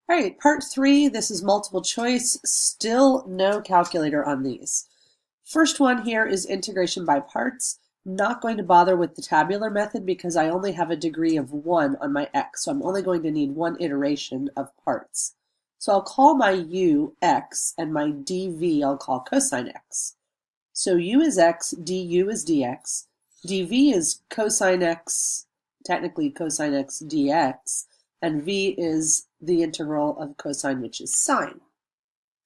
All right, part 3, this is multiple choice, still no calculator on these. First one here is integration by parts. Not going to bother with the tabular method because I only have a degree of 1 on my x, so I'm only going to need one iteration of parts. So I'll call my u x and my dv I'll call cosine x. So u is x, du is dx, dv is cosine x, technically cosine x dx, and v is the integral of cosine, which is sine.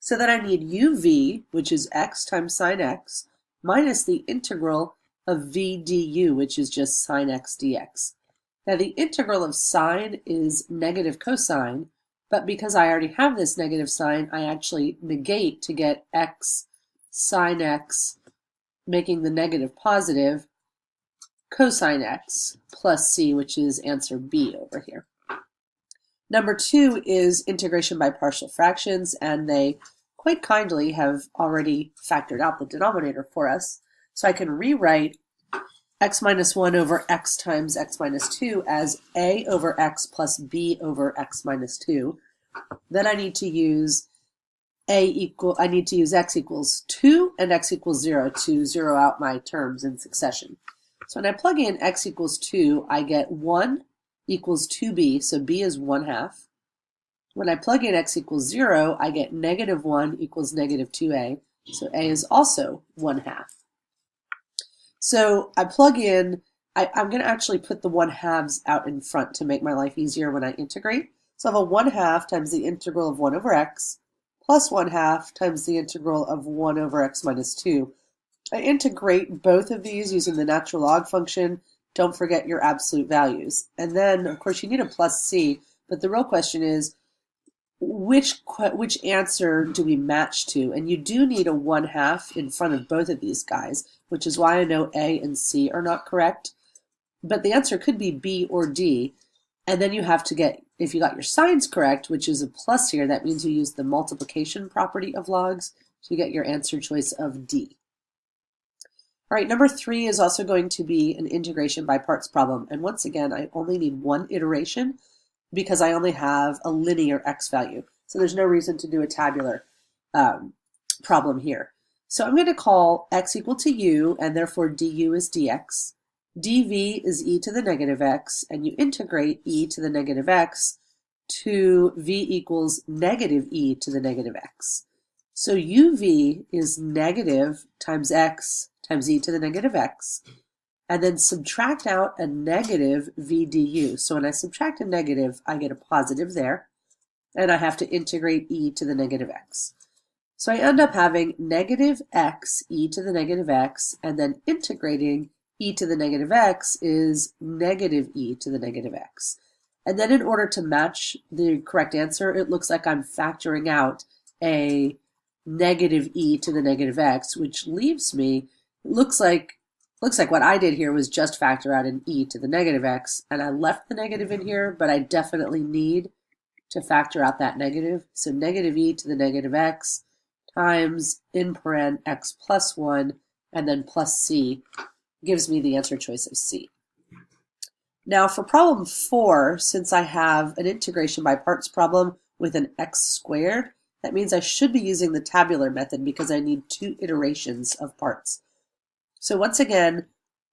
So then I need uv, which is x times sine x, minus the integral of v du, which is just sine x dx. Now the integral of sine is negative cosine, but because I already have this negative sign, I actually negate to get x sine x, making the negative positive, cosine x plus c, which is answer B over here. Number 2 is integration by partial fractions, and they quite kindly have already factored out the denominator for us. So I can rewrite x minus 1 over x times x minus 2 as a over x plus b over x minus 2. Then I need to use x equals 2 and x equals 0 to zero out my terms in succession. So when I plug in x equals 2, I get 1 equals 2b, so b is 1/2. When I plug in x equals 0, I get negative 1 equals negative 2a, so a is also 1/2. So I plug in, I'm going to actually put the 1/2s out in front to make my life easier when I integrate. So I have a 1/2 times the integral of 1 over x plus 1/2 times the integral of 1 over x minus 2. I integrate both of these using the natural log function. Don't forget your absolute values. And then, of course, you need a plus c, but the real question is, which answer do we match to? And you do need a 1/2 in front of both of these guys, which is why I know A and C are not correct. But the answer could be B or D. And then you have to get, if you got your signs correct, which is a plus here, that means you use the multiplication property of logs to get your answer choice of D. All right, number 3 is also going to be an integration by parts problem. And once again, I only need one iteration because I only have a linear x value. So there's no reason to do a tabular problem here. So I'm going to call x equal to u, and therefore du is dx. dv is e to the negative x, and you integrate e to the negative x to v equals negative e to the negative x. So uv is negative times x times e to the negative x, and then subtract out a negative v du. So when I subtract a negative, I get a positive there, and I have to integrate e to the negative x. So I end up having negative x e to the negative x, and then integrating e to the negative x is negative e to the negative x. And then in order to match the correct answer, it looks like I'm factoring out a negative e to the negative x, which leaves me, looks like what I did here was just factor out an e to the negative x, and I left the negative in here, but I definitely need to factor out that negative. So negative e to the negative x times in paren x plus 1, and then plus c gives me the answer choice of C. Now for problem 4, since I have an integration by parts problem with an x squared, that means I should be using the tabular method because I need 2 iterations of parts. So once again,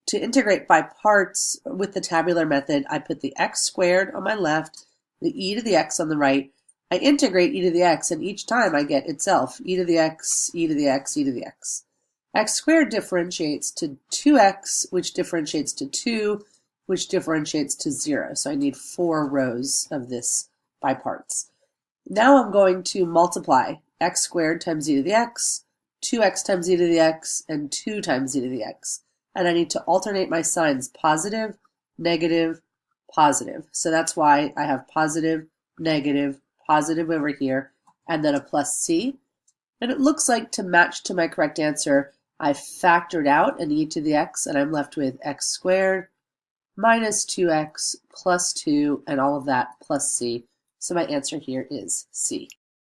to integrate by parts with the tabular method, I put the x squared on my left, the e to the x on the right. I integrate e to the x, and each time I get itself, e to the x, e to the x, e to the x. X squared differentiates to 2x, which differentiates to 2, which differentiates to 0. So I need 4 rows of this by parts. Now I'm going to multiply x squared times e to the x, 2x times e to the x, and 2 times e to the x. And I need to alternate my signs, positive, negative, positive. So that's why I have positive, negative, positive over here, and then a plus c. And it looks like to match to my correct answer, I factored out an e to the x, and I'm left with x squared minus 2x plus 2, and all of that plus c. So my answer here is C.